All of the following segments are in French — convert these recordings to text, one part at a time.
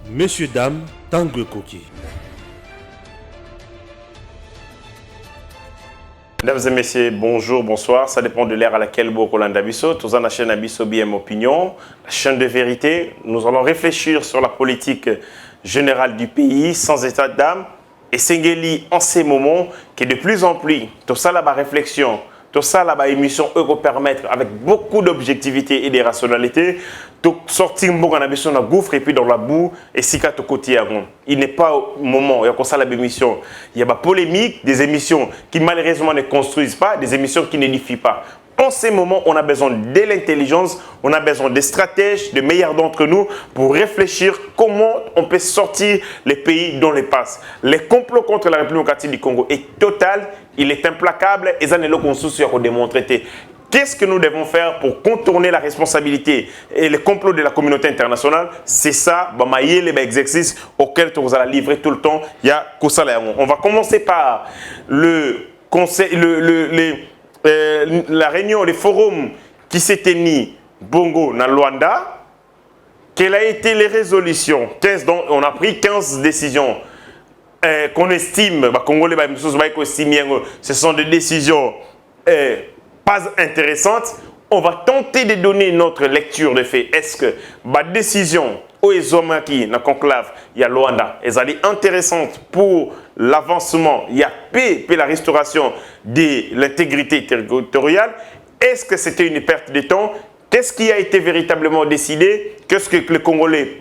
Messieurs, dames, Tangue Koki. Mesdames et messieurs, bonjour, bonsoir. Ça dépend de l'ère à laquelle vous regardez Abisso. Tous en la chaîne Abisso BM Opinion, la chaîne de vérité. Nous allons réfléchir sur la politique générale du pays sans état d'âme. Et Sengeli, en ces moments, qui est de plus en plus, tout ça là-bas réflexion, tout ça là-bas émission, eux vont permettre, avec beaucoup d'objectivité et de rationalité, de sortir un peu dans la gouffre et puis dans la boue, et si qu'à côté avant. Il n'est pas au moment, il y a comme ça la émission. Il y a des polémiques, des émissions qui malheureusement ne construisent pas, des émissions qui n'édifient pas. En ces moments, on a besoin de l'intelligence, on a besoin des stratèges, de meilleurs d'entre nous pour réfléchir comment on peut sortir les pays dont les passes. Le complot contre la République démocratique du Congo est total, il est implacable et ça n'est pas qu'on soucie à démontrer. Qu'est-ce que nous devons faire pour contourner la responsabilité et le complot de la communauté internationale? C'est ça, l'exercice auquel on va livrer tout le temps. Il y a on va commencer par le conseil, la réunion, le forum qui s'est tenu Bongo dans Luanda. Quelles ont été les résolutions? 15, donc on a pris 15 décisions qu'on estime, ce sont des décisions pas intéressantes. On va tenter de donner notre lecture de fait. Est-ce que ma décision aux Ezomaki dans le conclave, il y a Luanda, elle est intéressante pour l'avancement, il y a paix et la restauration de l'intégrité territoriale? Est-ce que c'était une perte de temps? Qu'est-ce qui a été véritablement décidé? Qu'est-ce que les Congolais,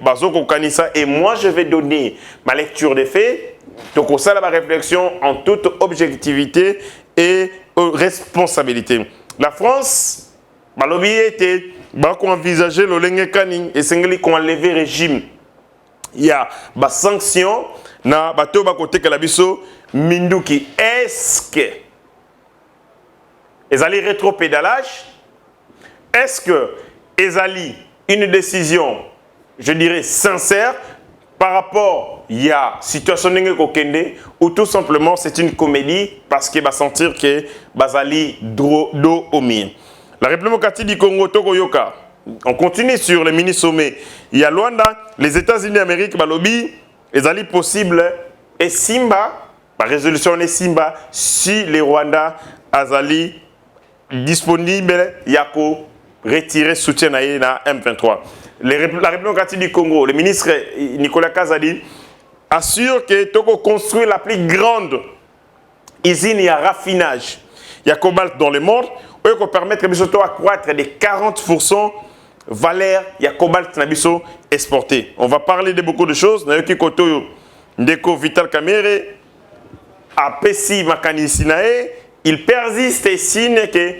et moi je vais donner ma lecture des faits. Donc ça, la réflexion en toute objectivité et responsabilité. La France, lobby était envisager le lengekani et sengeli qu'on enlever régime. Il y a des sanctions na bateau côté kalabiso minduki. Est-ce que ils allaient rétropédalage? Est-ce que ils allaient une décision, je dirais sincère par rapport il y a situation kokende ou tout simplement c'est une comédie parce qu'il va sentir que bazali do omi. La République démocratique du Congo Togoyoka. On continue sur les mini-sommets. Il y a Luanda, les États-Unis d'Amérique, lobby, ils allaient possible et Simba, par résolution de Simba, si les Rwandais azali disponible, yako retirer soutien à M23. La République démocratique du Congo, le ministre Nicolas Kazadi assure que Togo construit la plus grande usine à raffinage. Il y a cobalt dans le monde. Eux qui permettent à croître de 40% valeur, il y a cobalt nabiso exporté. On va parler de beaucoup de choses. Nayoki Koto Ndeko Vital Kamere, Apesi Makanisinae, il persiste et signe que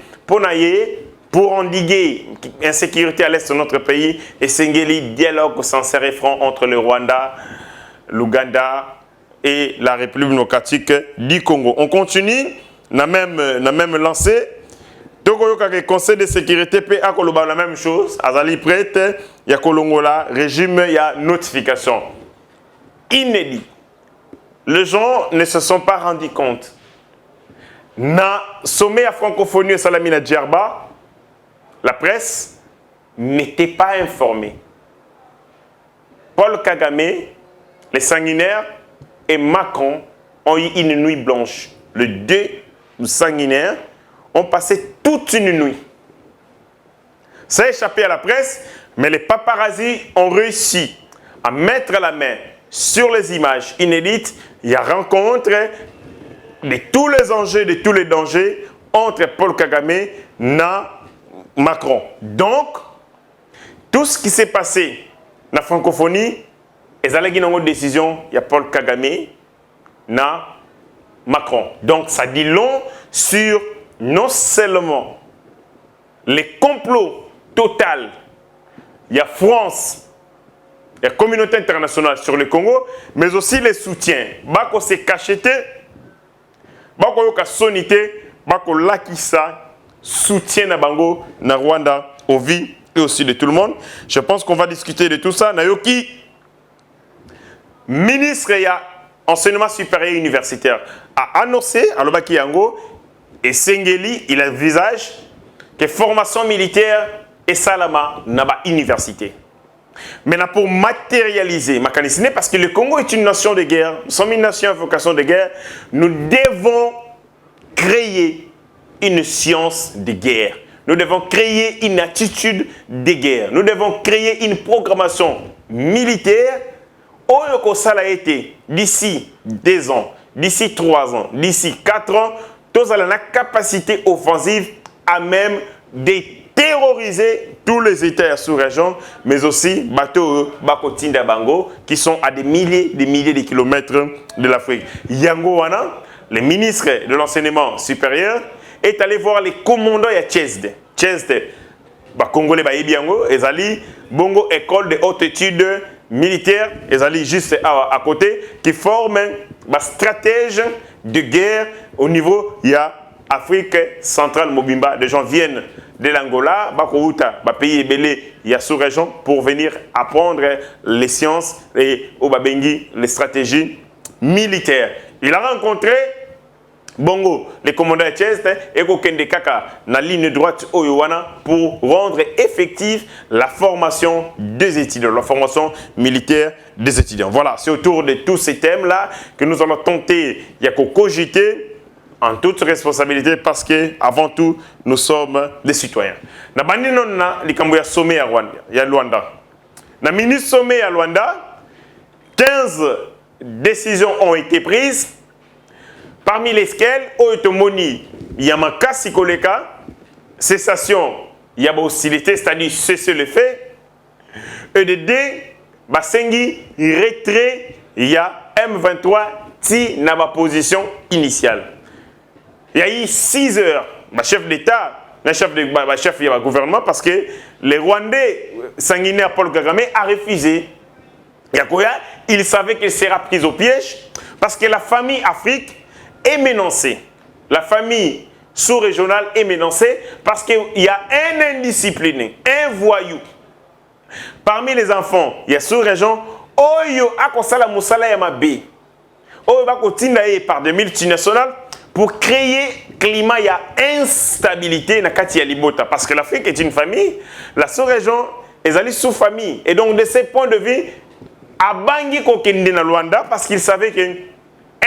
pour endiguer l'insécurité à l'est de notre pays, et Sengeli dialogue sincère et franc entre le Rwanda, l'Ouganda et la République démocratique du Congo. On continue, n'a même lancé. Togo le Conseil de sécurité peut accompagner la même chose. Azali prête, il y a Kolongola, régime, il y a notification. Inédit. Les gens ne se sont pas rendus compte. Na sommet à francophonie et Salamina Djerba, la presse n'était pas informée. Paul Kagame, les sanguinaires et Macron ont eu une nuit blanche. Les deux sanguinaires ont passé toute une nuit. Ça a échappé à la presse, mais les paparazzis ont réussi à mettre la main sur les images inédites. Il y a rencontre de tous les enjeux, de tous les dangers entre Paul Kagame et Macron. Donc, tout ce qui s'est passé dans la francophonie, ils allaient une décision, il y a Paul Kagame et Macron. Donc, ça dit long sur non seulement les complots total, il y a France, il y a la communauté internationale sur le Congo, mais aussi les soutiens. Bako se cacheté, bako yoka sonité, bako lakisa, soutien na bango, na Rwanda, au vie et aussi de tout le monde. Je pense qu'on va discuter de tout ça. Nayoki, ministre et enseignement supérieur universitaire, a annoncé à l'Obaki Yango, et Sengeli, il a le visage que formation militaire et Salama n'a pas université. Maintenant, pour matérialiser ma canissine, parce que le Congo est une nation de guerre, nous sommes une nation à vocation de guerre, nous devons créer une science de guerre. Nous devons créer une attitude de guerre. Nous devons créer une programmation militaire au ça a été d'ici 2 ans, d'ici 3 ans, d'ici 4 ans, tous avons la capacité offensive à même de terroriser tous les États sous-région, mais aussi bateaux Bakotinda Bango, qui sont à des milliers de kilomètres de l'Afrique. Yango Wana, le ministre de l'enseignement supérieur, est allé voir les commandants de Tchèzde. Tchèzde, Congolais, Biango, Ezali, Bongo, école de haute étude militaire, Ezali juste à côté, qui forment une stratège de guerre au niveau, il y a Afrique centrale, Mobimba, des gens viennent de l'Angola, Bakouta, pays ébélé, il y a sous-région pour venir apprendre les sciences et au Babengi, les stratégies militaires. Il a rencontré Bongo, les commandants de Tchèzde et Kokende Kaka, na ligne droite Oyowana pour rendre effective la formation des étudiants, la formation militaire des étudiants. Voilà, c'est autour de tous ces thèmes-là que nous allons tenter, il y a qu'au cogiter en toute responsabilité parce que avant tout, nous sommes des citoyens. Na bandi non na likambo ya sommet à Rwanda, ya Luanda. Na ministre sommet à Luanda, 15 décisions ont été prises. Parmi lesquelles, Oyotomoni, Yamakasi Koleka, cessation, il y a hostilité, c'est-à-dire cesser le fait. EDD, Basengi, retrait, il y a M23, ti na ma position initiale. Il y a eu 6 heures, chef d'État, chef du gouvernement, parce que les Rwandais sanguinaires Paul Kagame a refusé. Il savait qu'il sera pris au piège, parce que la famille Afrique est menacée. La famille sous-régionale est menacée parce qu'il y a un indiscipliné, un voyou. Parmi les enfants, il y a sous-région, Oyo Akosala Moussala Yamabe. Oyo Bakotindaye par des multinationales pour créer climat, il y a instabilité dans Katia Libota. Parce que l'Afrique est une famille, la sous-région est allée sous-famille. Et donc, de ce point de vue, Abangi Kokende na Luanda parce qu'il savait que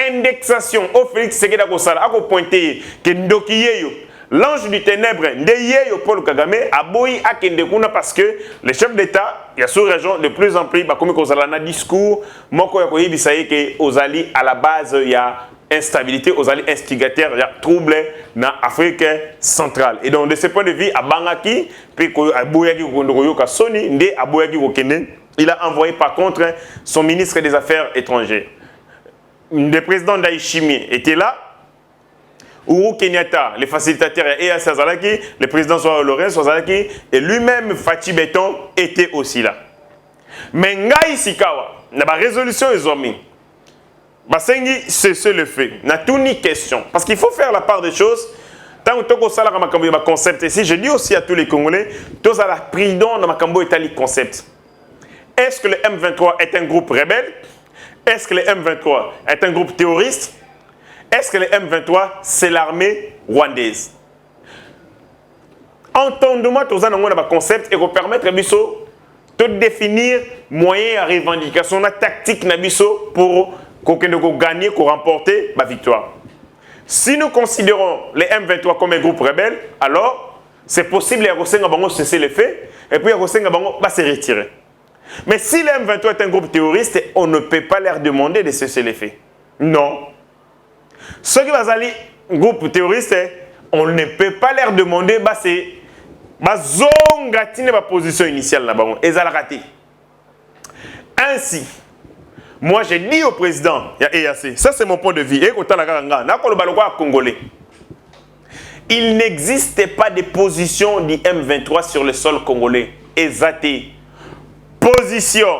indexation au Félix Sekeda Kosala a pointé que Ndokiyeyo, l'ange du ténèbre, Ndeyeyo Paul Kagame, a boyi à Kendekuna parce que les chefs d'État, il y a sous-région de plus en plus, comme Kozala na discours, Moko Yakoyi Bisaye que aux alliés à la base, il y a instabilité, aux alliés instigateurs, il y a trouble dans l'Afrique centrale. Et donc de ce point de vue, à Bangaki, puis à Boyaki Kondokoyoka Soni, Nde à Boyaki Kokene, il a envoyé par contre son ministre des Affaires étrangères. Le président Ndayishimiye était là, Uhuru Kenyatta, le facilitateur et Sazalaki, le président Laurent Sazalaki, et lui-même Fatih Beton était aussi là. Mais Ngai Sikawa, n'a pas résolution isolée. Basengi, c'est le fait. N'a tout ni question. Parce qu'il faut faire la part des choses. Tant que tu as un concept ici, je dis aussi à tous les Congolais, tous à la prudence dans Makambo et le concept. Est-ce que le M23 est un groupe rebelle? Est-ce que le M23 est un groupe terroriste? Est-ce que le M23, c'est l'armée rwandaise? Entendons-moi tous un concept et vous permettre de définir moyens à revendication, la tactique pour gagner, pour remporter la victoire. Si nous considérons les M23 comme un groupe rebelle, alors c'est possible de cesser les faits et puis de se retirer. Mais si le M23 est un groupe terroriste, on ne peut pas leur demander de cesser les faits. Non. Ceux qui sont un groupe terroriste, on ne peut pas leur demander de position initiale. Ainsi, moi j'ai dit au président, ça c'est mon point de vue, il n'existe pas de position du M23 sur le sol congolais. Exacté. Position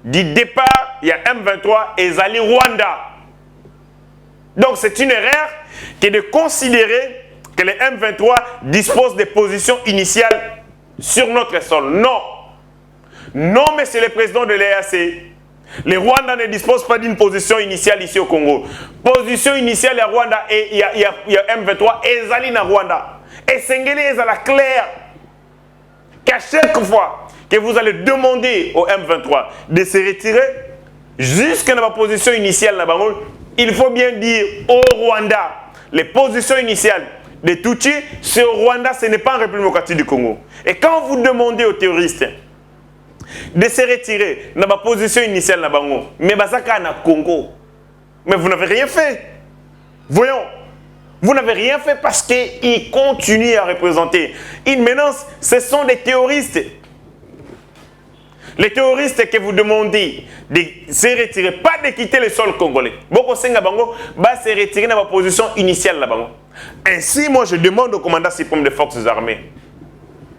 du départ, il y a M23 et Zali Rwanda. Donc c'est une erreur que de considérer que les M23 disposent des positions initiales sur notre sol. Non. Non, monsieur le président de l'EAC. Les Rwandais ne disposent pas d'une position initiale ici au Congo. Position initiale à Rwanda et il y a M23 et Zali na Rwanda. Et Sengeli est à la claire qu'à chaque fois que vous allez demander au M23 de se retirer jusqu'à la position initiale, il faut bien dire au Rwanda, les positions initiales de Tutsi, c'est au Rwanda, ce n'est pas en République démocratique du Congo. Et quand vous demandez aux terroristes de se retirer dans la position initiale, mais Basaka na Congo, mais vous n'avez rien fait. Voyons, vous n'avez rien fait parce qu'ils continuent à représenter une menace. Ce sont des terroristes. Les terroristes que vous demandez de se retirer, pas de quitter le sol congolais. Boko Senga Bango va se retirer dans la position initiale là-bas. Ainsi, moi, je demande au commandant suprême des forces armées,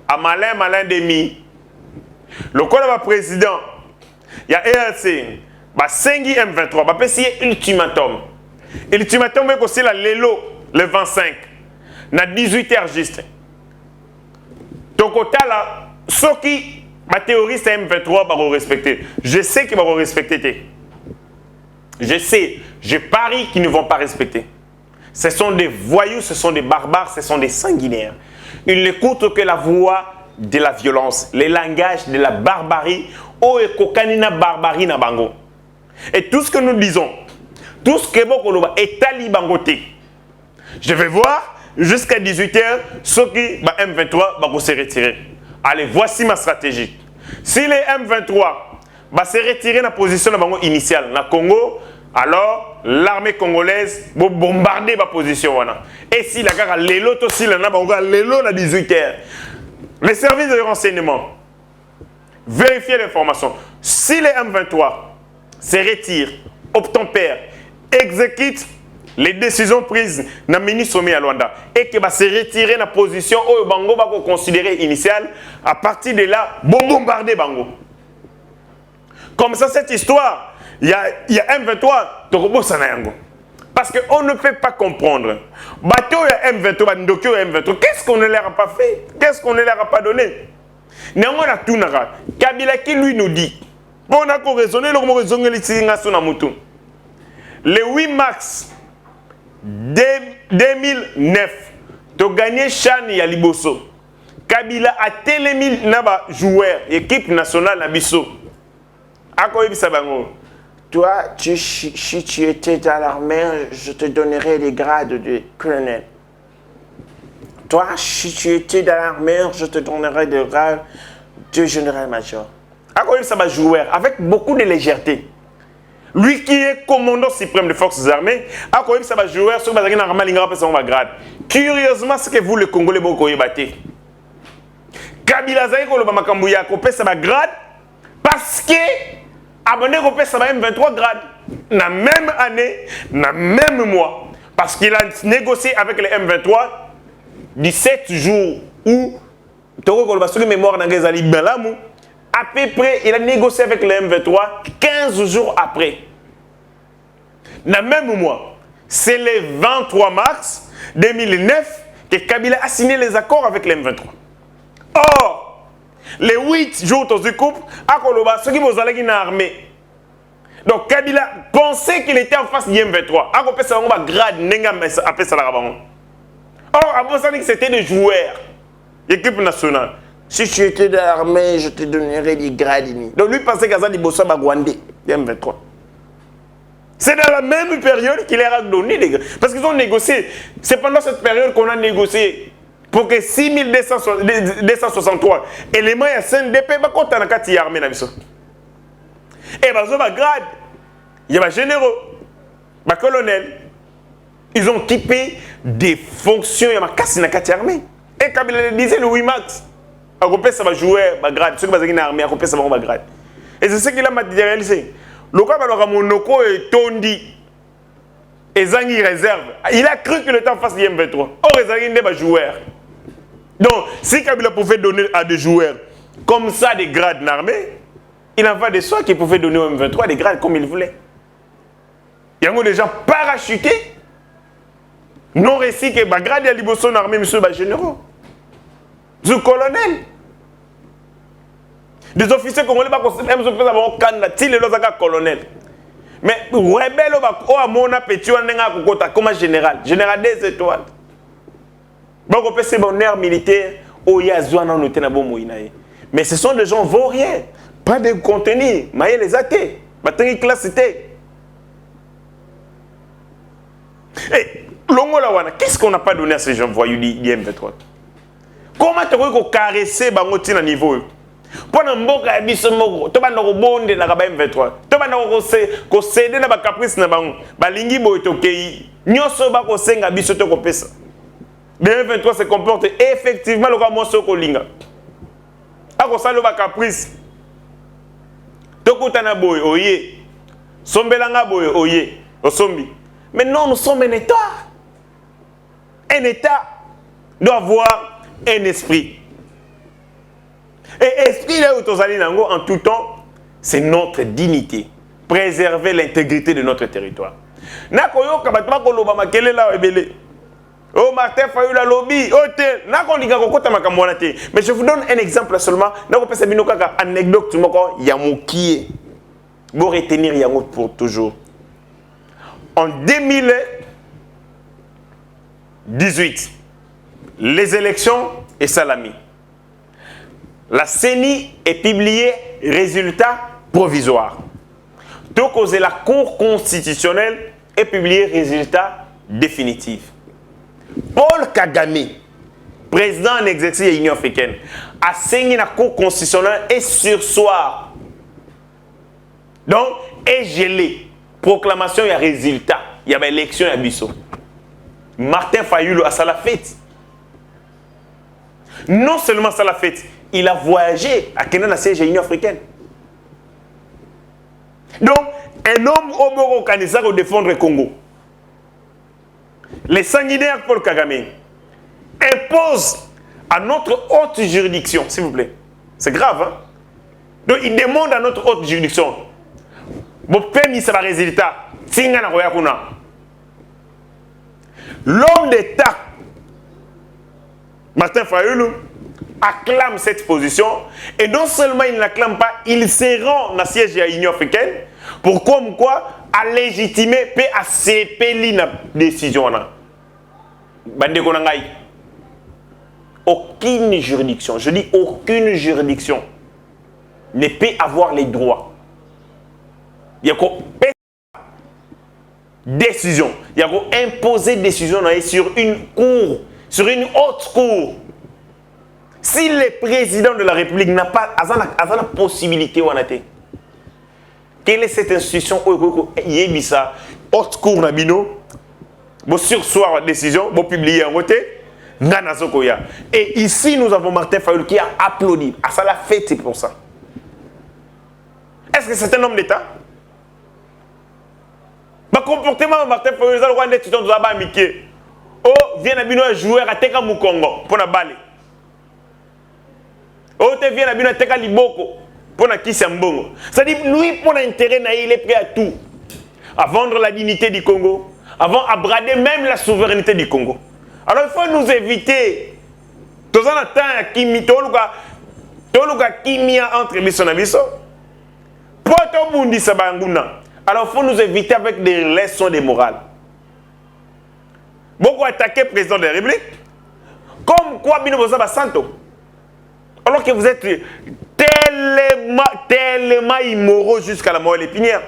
à Malin Demi, le commandant président, il y a ELC, bah Sengi M23, bah pessier ultimatum. Ultimatum est aussi la Lelo, le 25, na 18h juste. Donc, au total, ceux qui ma terroriste M23 va respecter. Je sais qu'ils vont respecter. Je sais, je parie qu'ils ne vont pas respecter. Ce sont des voyous, ce sont des barbares, ce sont des sanguinaires. Ils n'écoutent que la voix de la violence, le langage de la barbarie, oh et kokanina barbarie na bango. Et tout ce que nous disons, tout ce que vous est talibangoté. Je vais voir jusqu'à 18h ceux qui M23 vont se retirer. Allez, voici ma stratégie. Si les M23 va se retirer dans la position initiale, dans le Congo, alors l'armée congolaise va bombarder la position. Et si la gare l'élo aussi, la l'élo à 18h. Les services de renseignement, vérifiez l'information. Si les M23 se retirent, obtempèrent, exécutent les décisions prises dans le ministre à Luanda et qui va se retirer dans la position où Bango va considérer initiale, à partir de là, bombarder Bango. Comme ça, cette histoire, il y a M23, parce qu'on ne peut pas comprendre. Bateau M23, M23, qu'est-ce qu'on ne leur a pas fait? Qu'est-ce qu'on ne leur a pas donné? Néanmoins, Kabila qui lui nous dit, on a raisonné, le 8 mars 2009, tu as gagné Chan et Liboso. Kabila a télémis naba joueur, équipe nationale Nabiso. Toi, si tu étais dans l'armée, je te donnerais les grades de colonel. Toi, si tu étais dans l'armée, je te donnerais des grades de général-major. Joueur, avec beaucoup de légèreté. Lui qui est commandant suprême des forces armées, a connu ça va jouer sur le grade. Curieusement, c'est que vous, le Congolais, vous avez battu. Kabila Zaï, vous avez coupé ça grade parce que abonné coupé ça M23 grade. Dans la même année, dans le même mois. Parce qu'il a négocié avec les M23 17 jours où, mémoire à peu près, il a négocié avec les M23 15 jours après. Dans le même mois, c'est le 23 mars 2009 que Kabila a signé les accords avec les M23. Or, les 8 jours de couple, à Koloba, ceux qui vont aller dans l'armée. Donc Kabila pensait qu'il était en face du M23. À côté, ça va grade, après ça, or, avant ça, c'était des joueurs, équipe nationale. Si tu étais dans l'armée, je te donnerais des grades. Donc lui pensait qu'à ça, il bossait à Gwandé, M23. C'est dans la même période qu'il a donné des grades. Parce qu'ils ont négocié. C'est pendant cette période qu'on a négocié pour que 6263 éléments à CNDP, il y a armée. Et il y a des grades, il y a des généraux, des colonels. Ils ont équipé des fonctions, il y a des armée. Et comme il disait le 8 mars, ça va jouer à grade. Ceux qui vont armée, ça va grade. Et c'est ce qu'il a matérialisé. Le cas de Monoko est tondi. Et Zangi réserve. Il a cru qu'il était en face du M23. Or, Zangi n'est pas joueur. Donc, si Kabila pouvait donner à des joueurs comme ça des grades dans l'armée, il en va de soi qu'il pouvait donner au M23 des grades comme il voulait. Il y a des gens parachutés. Non récit que les grades de la Liboso dans l'armée, monsieur les généraux. Du colonel. Des officiers congolais ne sont pas considérés comme colonel. Mais les rebelles ont petit comme général. Général des étoiles. Donc, c'est mon air militaire. Mais ce sont des gens vauriens. Pas de contenu. Mais les athées. Batterie classe était. Et Longola, qu'est-ce qu'on n'a pas donné à ces gens voyous d'IM23? Comment tu peux caresser Bangotina niveau? Pendant mboka biso moko to banda ko bonde na ba M23 to banda ko céder na ba caprice na bango balingi boy to kei nyoso ba ko senga biso to ko pesa. Le M23 se comporte effectivement le comme moso ko linga ako salo ba caprice to kutana boy oye sombelanga boy oye osombi. Mais non, nous sommes un État. Un État doit avoir un esprit. Et esprit là où tu es en tout temps, c'est notre dignité. Préserver l'intégrité de notre territoire. Nakoyo kabatma kolobama kele la ebele. Oh Martin Fayulu la lobby, hôtel. Nako linga kokota makamwana te. Mais je vous donne un exemple seulement. Nako pesa bino kaka anecdote moko ya mokie. Bo retenir yango pour toujours. En 2018, les élections et Salami. La CENI est publiée résultat provisoire. Donc, la Cour constitutionnelle est publiée résultat définitif. Paul Kagame, président en exercice de l'Union africaine, a signé la Cour constitutionnelle et sursoir. Donc, est gelé. Proclamation, il y a résultat. Il y a élection, il y a biso. Martin Fayulu a ça la fête. Non seulement ça la fête, il a voyagé à Kenya, la siège de l'Union africaine. Donc, un homme au Boro Kanisa pour défendre le Congo. Les sanguinaires Paul Kagame imposent à notre haute juridiction, s'il vous plaît. C'est grave, hein? Donc, il demande à notre haute juridiction. Bon, permis, c'est le résultat. L'homme d'État, Martin Fayulu, acclame cette position. Et non seulement il n'acclame pas, il se rend dans le siège de l'Union africaine pour comme quoi à légitimer et à séparer la décision. Aucune juridiction, je dis aucune juridiction, ne peut avoir les droits. Il y a décision. Il y a imposer décision sur une cour, sur une haute cour. Si le président de la République n'a pas la possibilité, quelle est cette institution Yébissa, haute cour Nabino, bon sursoir la décision, bon publier en côté, et ici nous avons Martin Fayulu qui a applaudi. À ça la fête, c'est pour ça. Est-ce que c'est un homme d'État? Le comportement de Martin Fayulu, c'est le étudiant de Zaba Miké. Oh, vient à Bino jouer à Teka Mukongo pour la balle. Oh, tu viens à Bino Teka Liboko pour la Kissambongo. C'est-à-dire, lui, pour l'intérêt, il est prêt à tout. À vendre la dignité du Congo, à brader même la souveraineté du Congo. Alors, il faut nous éviter. Tout ça, Kimi, entre Bisso et Bisso. Pour tout le monde, ça va. Alors, il faut nous éviter avec des leçons de morale. Beaucoup attaquer le président de la République. Comme quoi, Bino Bozaba Santo. Alors que vous êtes tellement immoraux jusqu'à la mort épinière.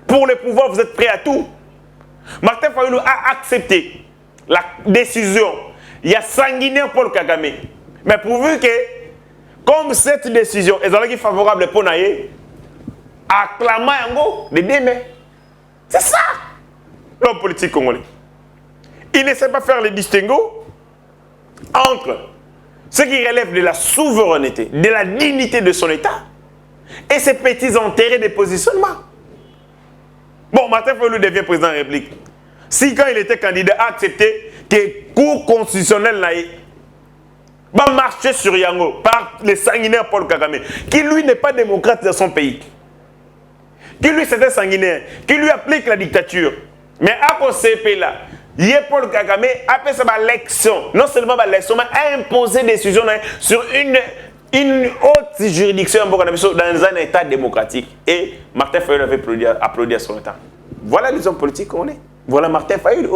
Pour le pouvoir, vous êtes prêts à tout. Martin Fayulu a accepté la décision. Il y a sanguinaire Paul Kagame. Mais pourvu que, comme cette décision est favorable pour Naye, acclamant Yango de demain. C'est ça, l'homme politique congolais. Il ne sait pas faire le distinguo entre ce qui relève de la souveraineté, de la dignité de son État et ces petits intérêts de positionnement. Bon, Martin Fayulu devient président de la République. Si quand il était candidat, a accepté que le Cour constitutionnelle va marcher sur Yango par le sanguinaire Paul Kagame, qui lui n'est pas démocrate dans son pays, qui lui c'est un sanguinaire, qui lui applique la dictature. Mais à CP là, il y a Paul Kagame a fait sa élection, non seulement l'élection, mais a imposé des décisions sur une haute juridiction dans un État démocratique. Et Martin Fayulu avait applaudi à son État. Voilà les hommes politiques qu'on est. Voilà Martin Fayulu.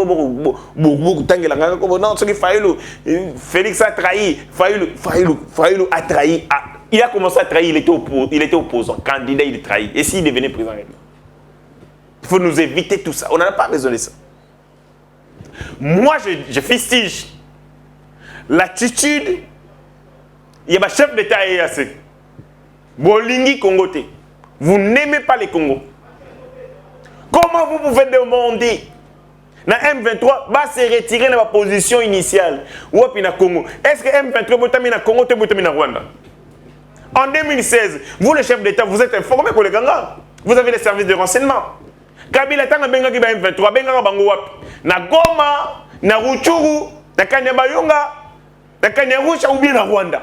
Félix a trahi. Fayulu a trahi Il a commencé à trahir, il était opposant, candidat, il trahit. Et s'il devenait président? Il faut nous éviter tout ça. On n'en a pas besoin de ça. Moi, je fustige l'attitude. Il y a un chef d'État et assez. Bolingi Congoté. Vous n'aimez pas les Congos. Comment vous pouvez demander na M23 va se retirer de la position initiale ou na Congo? Est-ce que M23 botami na Congo ou botami na Rwanda? En 2016, vous le chef d'État, vous êtes informé pour les Ganga. Vous avez les services de renseignement. Kabila tanga benga ki ba M23 benga bango wapi? Na Goma, na Ruchuru, na Kanyabayonga, na Kanyarusha ou bien na Rwanda.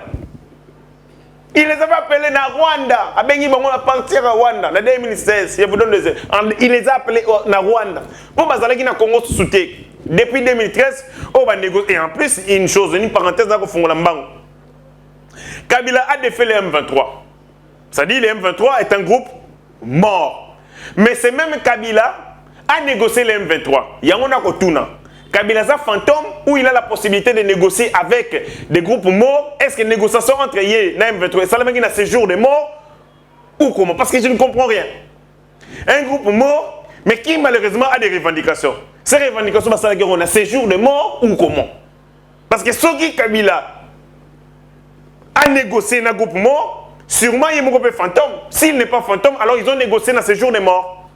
Il les avait appelés na Rwanda. A bengi bango na partir à Rwanda. En 2016, je vous donne des... Il les a appelés na Rwanda. Pour bazalaki na Congo soutien. Depuis 2013, on va négocier. Et en plus, une chose, une parenthèse dans le fond de la Kabila a défait les M23. C'est-à-dire le M23 est un groupe mort. Mais c'est même Kabila a négocié les M23. Il y a un Kotuna. Kabila a fantôme où il a la possibilité de négocier avec des groupes morts. Est-ce que négociation entre Yé et M23 et Salamaki a séjour de morts ou comment? Parce que je ne comprends rien. Un groupe mort, mais qui malheureusement a des revendications. Ces revendications, on a séjour de morts ou comment? Parce que ceux qui Kabila a négocié un groupe mort, sûrement il y a un groupe fantôme. S'il n'est pas fantôme, alors ils ont négocié un séjour de mort.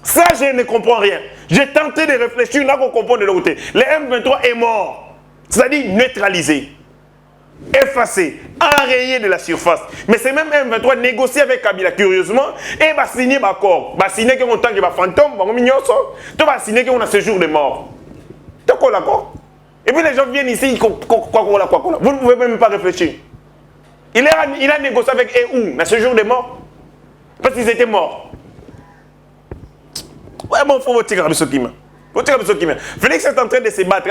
Ça, je ne comprends rien. J'ai tenté de réfléchir, là qu'on comprend de l'autre côté. Le M23 est mort. C'est-à-dire neutralisé, effacé, enrayé de la surface. Mais c'est même M23 négocié avec Kabila, curieusement, et va signer l'accord. Va signer qu'on tant que va fantôme, va mignon ça. Tu vas signer qu'on a séjour de mort. Tu as l'accord? Et puis les gens viennent ici, quoi. Vous ne pouvez même pas réfléchir. Il a négocié avec eux où? Dans ce jour de mort? Parce qu'ils étaient morts. Ouais, bon, il faut voter comme ça. Félix est en train de se battre.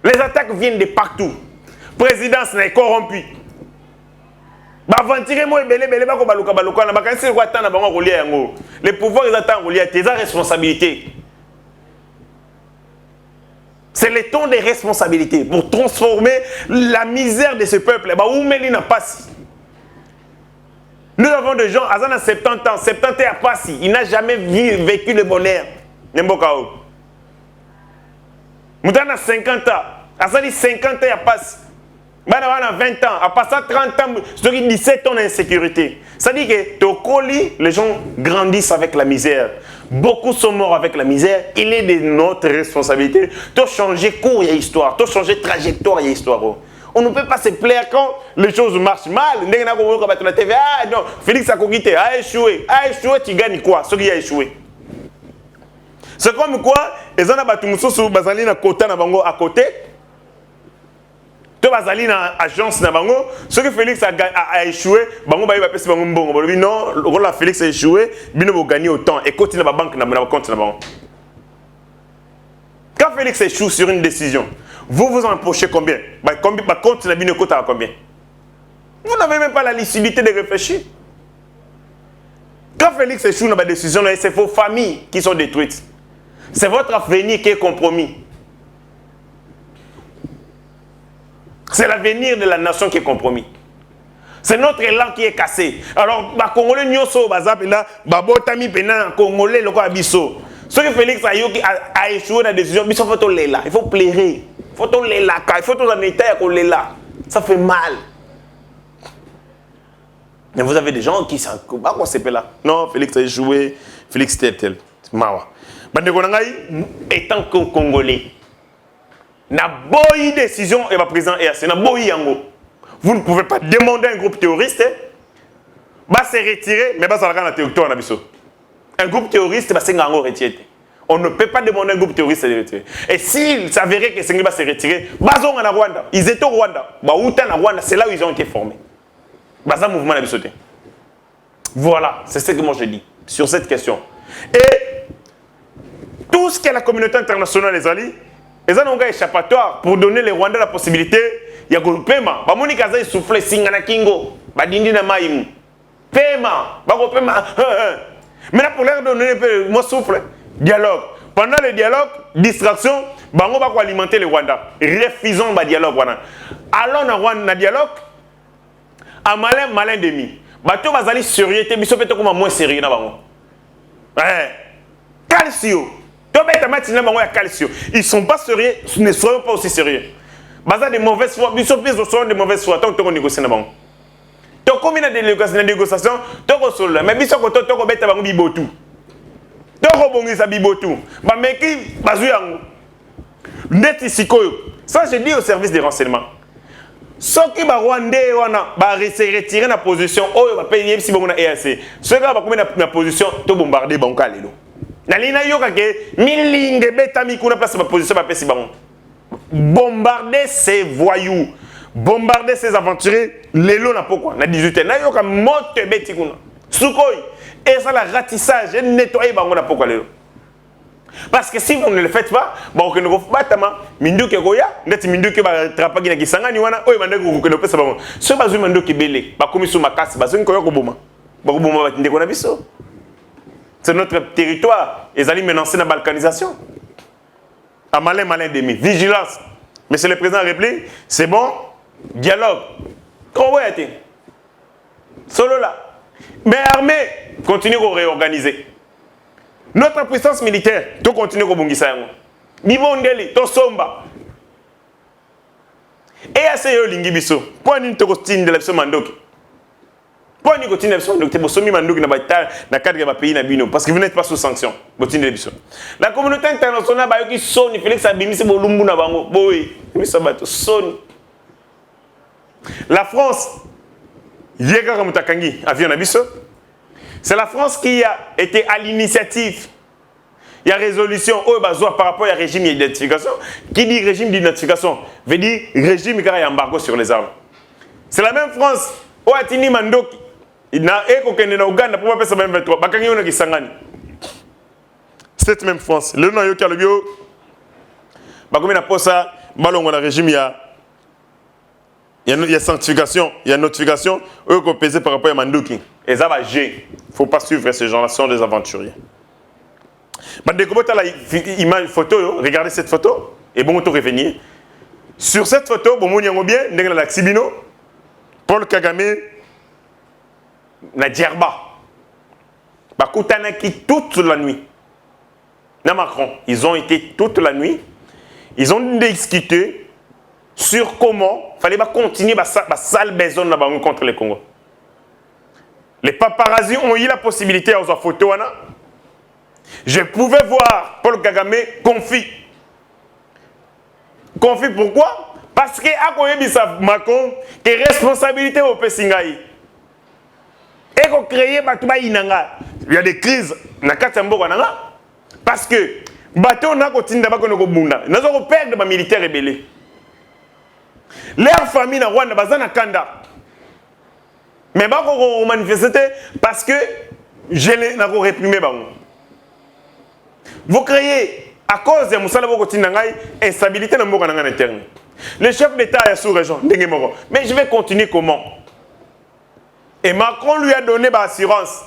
Les attaques viennent de partout. La présidence est corrompue. Les pouvoirs ils attendent tes responsabilités. C'est le temps des responsabilités pour transformer la misère de ce peuple. Nous avons des gens, à 70 ans, 70 ans à Passi, il n'a jamais vécu le bonheur. Moutana a 50 ans, à 50 ans à Passi. Bana a 20 ans, à passer 30 ans, c'est 17 ans d'insécurité. Ça dit que Tokoli, les gens grandissent avec la misère. Beaucoup sont morts avec la misère. Il est de notre responsabilité de changer cours et histoire, de changer trajectoire et histoire. On ne peut pas se plaire quand les choses marchent mal. Ah non, Félix a coquité, a échoué. A échoué, tu gagnes quoi? Ce qui a échoué. C'est comme quoi, les gens ont basali na kota na bango à côté. Tu basali na agence na bango. Ce que Félix a échoué, bango ba yeba pesi bango mbongo. Non, le rôle Félix a échoué, bino bo gagner autant et continue la banque na compte na bango. Quand Félix échoue sur une décision, vous empochez combien? Compte na bino kota combien? Vous n'avez même pas la lucidité de réfléchir. Quand Félix échoue dans la décision, c'est vos familles qui sont détruites. C'est votre avenir qui est compromis. C'est l'avenir de la nation qui est compromis. C'est notre élan qui est cassé. Alors, les Congolais nyonso bazap là, babotami pena Congolais loko abiso. Ce que Félix a échoué dans la décision, il faut tout là. Il faut plairer. Il faut tout là. Il faut tout en état qu'on là. Ça fait mal. Mais vous avez des gens qui sont quoi là? Non, Félix a échoué. Félix tel. Mawa. Étant Congolais, na boyi décision et va président EAC na boyi yango. Vous ne pouvez pas demander à un groupe terroriste va se retirer mais va s'arrêter dans territoire na biso. Un groupe terroriste va se retirer. On ne peut pas demander à un groupe terroriste de se retirer. Et s'il s'avérait que Sengi va se retirer, bazon en Rwanda, ils étaient au Rwanda. Ba outa na Rwanda, c'est là où ils ont été formés. Baza mouvement na biso. Voilà, c'est ce que moi je dis sur cette question. Et tout ce que la communauté internationale les alliés, ils ont un échappatoire pour donner les Rwandais la possibilité. Il y a un paiement. Bamoni kaza souffle singana kingo, badindi na maimu. Paiement, paiement. Maintenant pour leur donner moi souffle dialogue. Pendant le dialogue, distraction, bango va alimenter le Rwanda. Refusons le dialogue. Allons dans Rwanda dialogue, à malin demi. Bato bazali sérieux, te biso peut-être comme moins sérieux na bango. Calcio. To beta matina bango ya calcio. Ils sont pas sérieux, ne soyons pas aussi sérieux. Baza de mauvaise foi, biso biso sont de mauvaise foi tant que to négocier na bango. To comme na négociation, to ko solo, mais biso ko to ko beta bango bibotu. To ko bongisa bibotu. Ba meki bazu yango. Ndeti sikoyo. Ça je dis au service des renseignements. Ceux qui va Rwandais va se retirer na position oyo va payer si bon na EAC. Ceux qui va comme na position to bombarder banka lelo. Na lina yoka ke milinge beta mi kuna place ma position va pesi bango. Bombarder ces voyous, bombarder ces aventuriers lelo na pourquoi na 18 na yoka mote beti kuna. Sukoi et ça la ratissage et nettoyer bango na pourquoi lelo. Parce que si vous ne le faites pas, bon que nous batama minduke koya ndeti minduke ba trapaki na kisangani wana oyo bandeko ko pesa bango so bazu manduke belé ba komisu makasi bazu koya ko boma ba ko boma batinde ko na biso. C'est notre territoire, ils allaient menacer la balkanisation. À malin demi, vigilance. Monsieur le président réplique, c'est bon, dialogue. Comment vous êtes? Solo là. Mais l'armée continue à réorganiser. Notre puissance militaire, tout continue à bongisa. Bibondeli, to somba. Et à ce lingi biso, point une tokostine de la mandoki. Point une continue de mandoki, bosomi mandoki na batal na cadre de pays na bino parce que vous n'êtes pas sous sanction. Botine de biso. La communauté internationale ba yoki soni Félix Abimisi bolumbu na bango. Boy, biso bato soni. La France yeka comme takangi avion na biso. C'est la France qui a été à l'initiative. Il y a résolution par rapport au régime d'identification. Qui dit régime d'identification veut dire régime qui a embargo sur les armes. C'est la même France. Où Atini Mandoki. Il n'a pas de Ouganda pour pas faire 23. Bakangi on a Kisangani. Cette même France. Le nom yoka le bio. Bakomi na posa balongo la régime il y a sanctification, il y a notification, eux qu'on pesait par rapport à Mandoki. Et ça va G. Il ne faut pas suivre ces gens-là, ce sont des aventuriers. Image photo, regardez cette photo, et bon, on te revenir. Sur cette photo, bon, on y a bien, on a Xibino, Paul Kagame, na Djerba. Bakutanaki toute la nuit. Na Macron, ils ont été toute la nuit. Ils ont discuté sur comment il fallait continuer la sale besoin contre les Congo. Les paparazzis ont eu la possibilité à faire photo. Je pouvais voir Paul Kagame confit. Confit pourquoi? Parce que Macron est responsabilité au Pessingaï. Et qu'on crée Inanga. Il y a des crises dans parce que bateau n'a pas continué d'abord qu'on bunda. Nous avons perdu des militaires rebelles. Leur famille na Rwanda bazana kanda. Mais ba ko manifester parce que je l'ai réprimé bango. Vous créez à cause de Moussala Bokotinangai instabilité dans le interne. Le chef d'État est sous région. Mais je vais continuer comment? Et Macron lui a donné l'assurance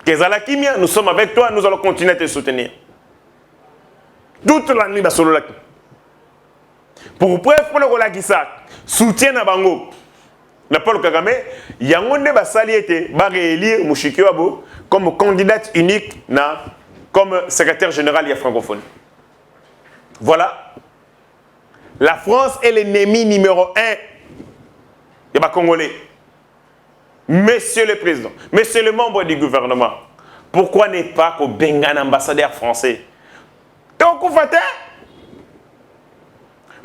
que Zalakimia, nous sommes avec toi, nous allons continuer à te soutenir. Toute la nuit, pour preuve, pour le soutien à Bango, le Paul Kagame, Yangonde Basali était réélire Mouchiki Wabo comme candidate unique comme secrétaire général de la francophonie. Voilà. La France est l'ennemi numéro 1 des Congolais. Monsieur le président, monsieur le membre du gouvernement, pourquoi n'est pas qu'au Bengan ambassadeur français?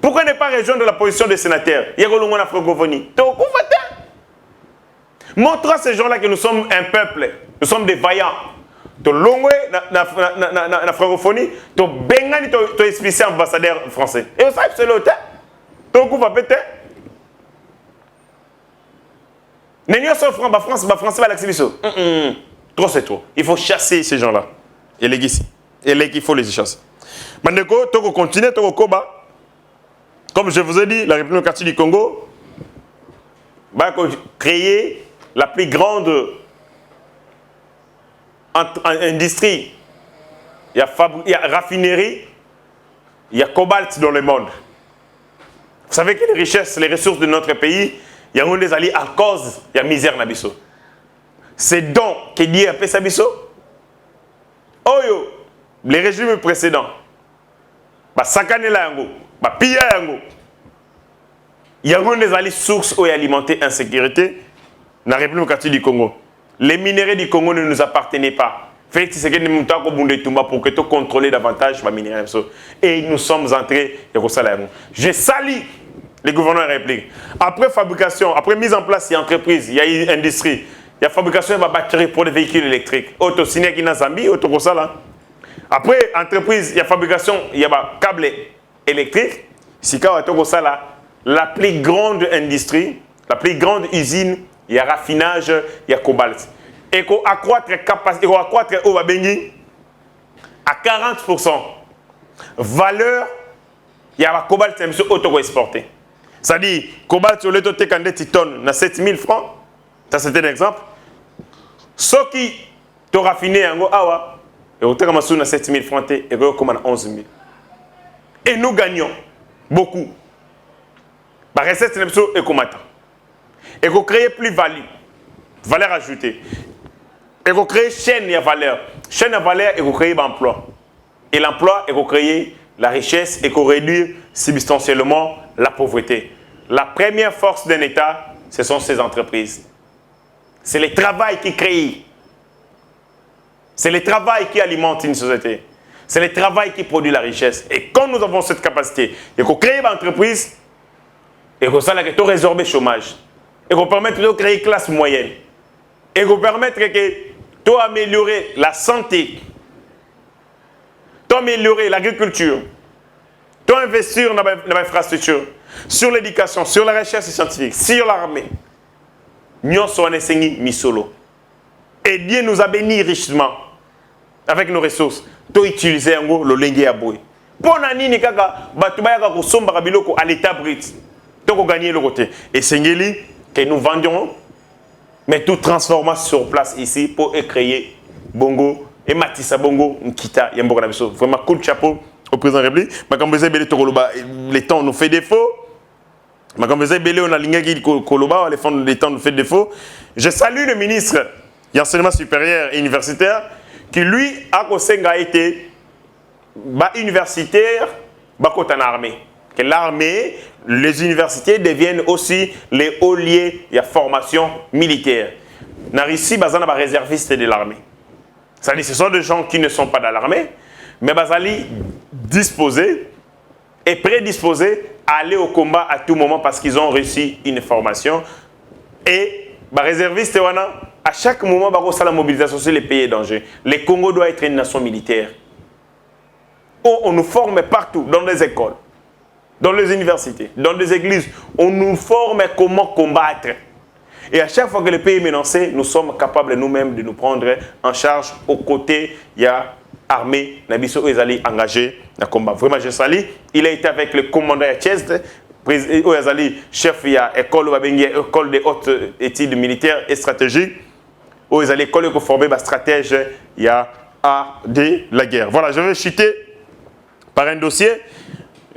Pourquoi ne pas rejoindre la position des sénateurs? Il y a la francophonie. Montre à ces gens-là que nous sommes un peuple, nous sommes des vaillants. Tu longwe na francophonie, tu bengani tu explicité ambassadeur français. Et ça c'est l'autre. Tu couvres peut-être. N'ayons pas France, français va l'accepter. Trop c'est trop. Il faut chasser ces gens-là. Et les ici. Et les il faut les chasser. Mandeko, tu continues, tu koba. Comme je vous ai dit, la République démocratique du Congo va créer la plus grande industrie. Il y a raffinerie il y a cobalt dans le monde. Vous savez que les richesses, les ressources de notre pays, il y a des alliés à cause de la misère nabiso. C'est donc que Dieu a fait ça biso. Oyo, les régimes précédents, bah sakane la yango, bah pilla yango. Il y a des alliés sources où alimenter l'insécurité dans la République du Congo. Les minéraux du Congo ne nous appartenaient pas. Fait c'est que nous avons pour que tu contrôles davantage les minéraux. Et nous sommes entrés dans ça. Je salue les gouvernements de la République. Après fabrication, après mise en place, il y a entreprise, il y a une industrie, il y a fabrication de batteries pour les véhicules électriques. Auto Ciné qui n'a Zambie, auto ça là. Après entreprise, il y a fabrication, il y a câble électrique. Si auto ça là, la plus grande industrie, la plus grande usine, il y a raffinage, il y a cobalt. Et qu'on accroître capacité, qu'on accroître au Babengi à 40%. Valeur, il y a cobalt qui est auto-exporté. C'est-à-dire, cobalt sur le taux de tonnes, à 7 000 francs. Ça, c'était un exemple. Ce qui te raffiné en Awa, et au terme de 7 000 francs, et recommande 11 000. Et nous gagnons beaucoup. La recette, c'est combattant. Et qu'on crée plus-value, valeur ajoutée. Et qu'on crée chaîne de valeur. Chaîne de valeur et qu'on crée l'emploi. Et l'emploi et qu'on crée la richesse et qu'on réduit substantiellement la pauvreté. La première force d'un État, ce sont ces entreprises. C'est le travail qui crée. C'est le travail qui alimente une société. C'est le travail qui produit la richesse. Et quand nous avons cette capacité, et qu'on crée une entreprise, et qu'on résorbe le chômage, et qu'on permette de créer une classe moyenne, et qu'on permette d'améliorer la santé, d'améliorer l'agriculture, d'investir dans l'infrastructure, sur l'éducation, sur la recherche scientifique, sur l'armée. Nous sommes enseignés misolo. Et Dieu nous a bénis richement avec nos ressources. Pour utiliser le lengue à boy. Pour nani kaka batubaya ka kusomba kabiloko à l'état brut. Donc gagner le côté. Et c'est que nous vendions, mais tout transformant sur place ici pour créer Bongo et Matissa Bongo Nkita Yamboka Nabiso. Vraiment coup de chapeau au président de la République. Les temps nous fait défaut. On a ligné qui Koloba, les temps nous fait défaut. Je salue le ministre de l'enseignement supérieur et universitaire qui lui a été universitaire en armée. Que l'armée, les universités deviennent aussi les hauts lieux de la formation militaire. Dans ici, il y a des réservistes de l'armée. C'est-à-dire ce sont des gens qui ne sont pas dans l'armée, mais ils sont disposés et prédisposés à aller au combat à tout moment parce qu'ils ont reçu une formation. Et les réservistes, à chaque moment, ils ont la mobilisation sur les pays étrangers. Le Congo doit être une nation militaire. On nous forme partout, dans les écoles, dans les universités, dans les églises. On nous forme comment combattre. Et à chaque fois que le pays est menacé, nous sommes capables nous-mêmes de nous prendre en charge. Aux côtés, il y a l'armée, Nabiso Ezali engagé dans le combat. Vraiment, je salue. Il a été avec le commandant Chest, chef de l'école de hautes études militaires et stratégiques. Ezali école pour former des stratèges il y a de la guerre. Voilà, je vais citer par un dossier.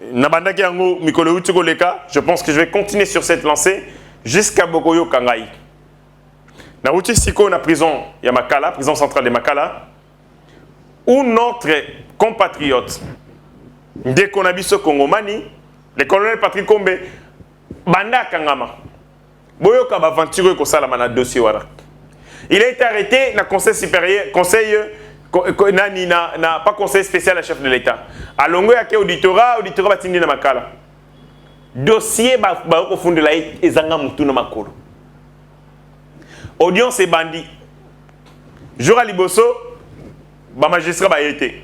Je pense que je vais continuer sur cette lancée jusqu'à Bokoyo Kangai. Naruti Siko na prison ya Makala, prison centrale de Makala, où notre compatriote Ndekonabiso Kongomani, le colonel Patrick Kombe, Banda Kangama, Boyoka Baventure Kosalama na dossier wara. Il a été arrêté dans le conseil supérieur, pas conseil spécial à chef de l'État. À longueur, il y a auditorat batindi na Makala. Dossier au fond de la ezanga mutu na makolo. Audience et bandit. Jour à Liboso, magistrat ba été.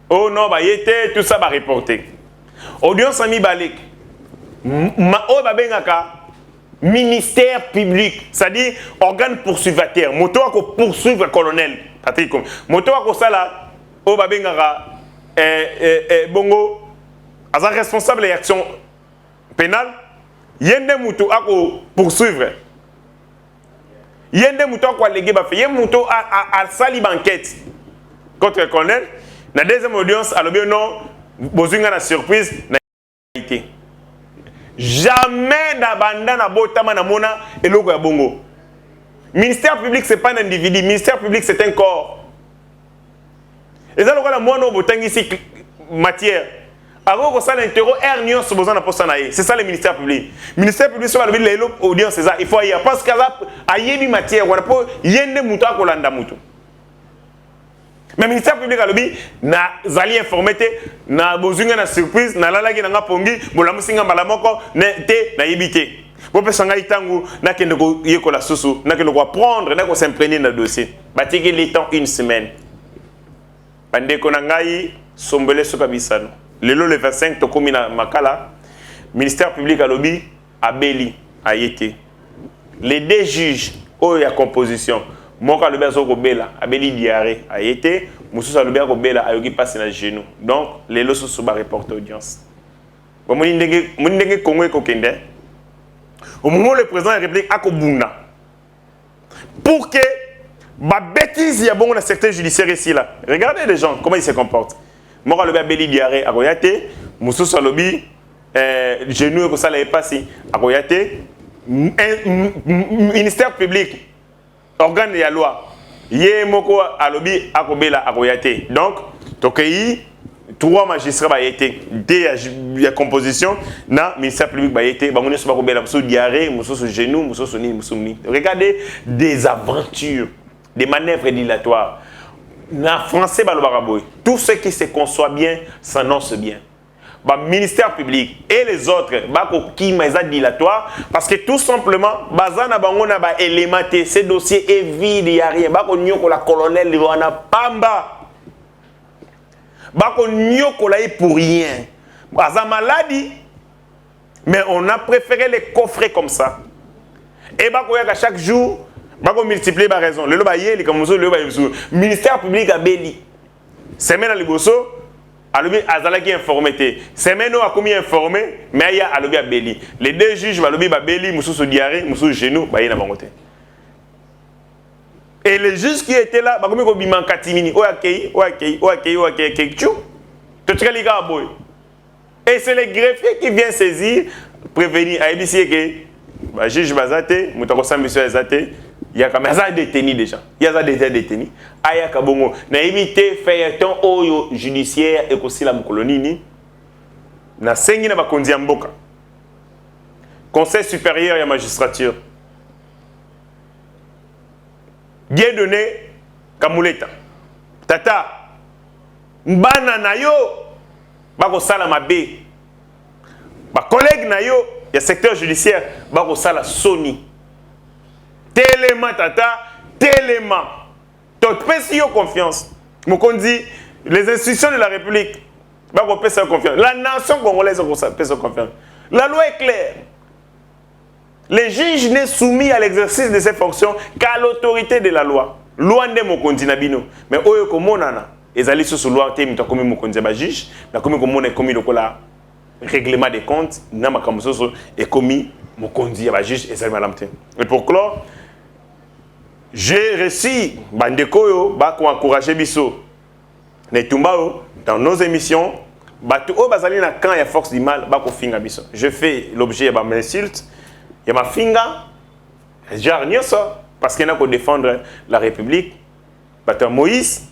Oh non, ba été, tout ça va reporter. Audience ami balek. O ba bengaka ministère public, c'est-à-dire organe poursuivateur. Moto ko poursuivre colonel. Patrick comme. Moto ko sala o ba bengaka bongo as responsable de l'action pénal, yende mutu ako poursuivre. Yende mutu ako alléguer ba fait. Yende mutu a sali banquette contre le colonel. La deuxième audience, alors bien non, bozunga na surprise na été. Jamais d'abandon na botama na mona eloko ya bongo. Ministère public c'est pas un individu, ministère public c'est un corps. Et ça lokola moi no botangisi matière. Alors que ça l'intérêt ernion sur besoin de poste naé. C'est ça le ministère public. Ministère public sur le bilan audience c'est ça. Il faut y aller parce que là ayebi matière wala po yende muto akolanda muto. Mais le ministère public a lobby na zali informé na bozunga na surprise na lalaki na pongi bolamusinga malamoko ne te na yebité. Bo pesanga itangu na kende ko yekola susu na kende ko apprendre na ko s'imprégner na dossier. Batiki le temps une semaine. Bande ko na ngai sombele soka bisano. Le 25 tokomi na makala ministère public a lobby a beli a yete. Les deux juges au ya composition Moka le bezo ko bela abeli diarrhée a été mususa le ko bela ayoki passe na genou donc les loso so ba reporter audience bon moni ndenge Congo ko kende au moment où le président de la République a ko bunda pour que ba bêtise ya bon na secteur judiciaire ici là regardez les gens comment ils se comportent moka le abeli diarrhée a koyate mususa lobi genou ko sala e passe a koyate ministère public organe de la loi yé moko alobi akobela akoyate donc tokei trois magistrats ba été des ya composition na ministère public ba été ba ngone so bakobela muso diarrhée muso so genou muso so ni muso ni regardez des aventures des manœuvres dilatoires na français ba lobaka boy tout ce qui se conçoit bien s'annonce bien. Bah, ministère public et les autres qui dilatoire parce que tout simplement bazana bangona ba élémenté ces dossiers est vide il y a rien bako nyoko la colonel wana pamba bako nyoko la pour rien baza maladie mais on a préféré les coffrer comme ça et bako yaka chaque jour bako multiplier ba raison le lo ba yeli comme le ba ministère public a beli semaine à liboso Alobi azalaki informé té semeno a commis informé mais ya alobi a beli les deux juges balobi ba beli mususu diarrhée mususu genou ba yina bango té et les juges qui étaient là ba komi ko bima katimini o akei tchou to tsali ka boy et c'est le greffier qui vient saisir prévenir a ebisi que ba juge bazate mutako sambiso ezate il y a quand même ça détenu déjà. Il y a ça déjà détenu. Aya kabongo na imité feuilleton oyo judiciaire et aussi la mukolonini na sengi na bakonzi ya mboka. Conseil supérieur ya magistrature. Dieudonné Kamuleta. Tata mbana na yo bako sala mabe. Ba collègue na yo ya secteur judiciaire bako sala soni. Téléma tata, téléma. Donc, pèse confiance. Mokondi, les institutions de la République, pèse confiance. La nation congolaise pèse confiance. La loi est claire. Les juges n'est soumis à l'exercice de ses fonctions qu'à l'autorité de la loi. Loi de Mokondi Nabino. Mais oyo komonana, ezali sous loi te mita komi Mokondi ba juge, na komi komona komi lokola règlement des comptes, na makamusoso et komi Mokondi ba juge ezali malamte. Et pour clore, j'ai reçu Bandekoyo pour encourager Bisso. Dans nos émissions, quand il y a force du mal, je fais l'objet de m'insulte, il y a ma finga, j'ai rien ça, parce qu'il y a pour défendre la République. Moïse,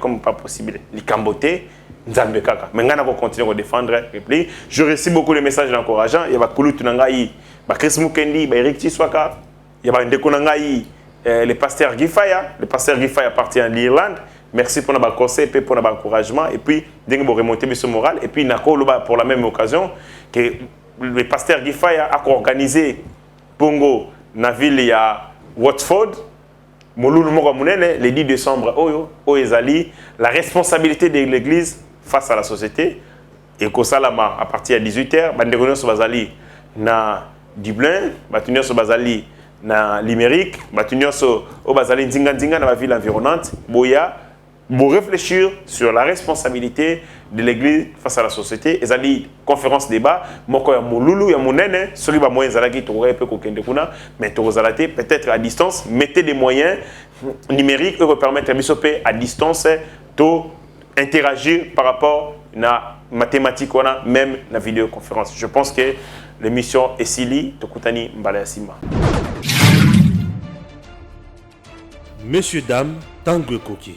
comme pas possible. Les Camboté, Nzambe Kaka. Mais on va continuer à défendre la République. Je reçois beaucoup de messages encourageants. Il y a Koulut Nangaï, Chris Mukendi, Eric Tiswaka, il y a Ndekonangaï. Le pasteur Gifaya appartient à l'Irlande. Merci pour notre conseil et pour notre encouragement. Et puis, nous remonter ce moral. Et puis, pour la même occasion, que le pasteur Gifaya a organisé Pongo dans la ville de Watford, le 10 décembre, la responsabilité de l'Église face à la société. Et Kosalama, à partir de 18h, Bandegonio Sobazali na Dublin, Batunio Sobazali na Limerick, Batunioso au Bazali Nzinga dans la ville environnante, Boya, pour réfléchir sur la responsabilité de l'Église face à la société. Et zali conférence débat, moko ya molulu ya monene, celui ba moyen zalaki touré peu kokende kuna, mais torozalate peut-être à distance, mettez des moyens numériques pour permettre à bisopé à distance to interagir par rapport na mathématiques, même la vidéoconférence. Je pense que l'émission est Sili, Tokutani Mbala Sima. Messieurs, dames, Tango Koki.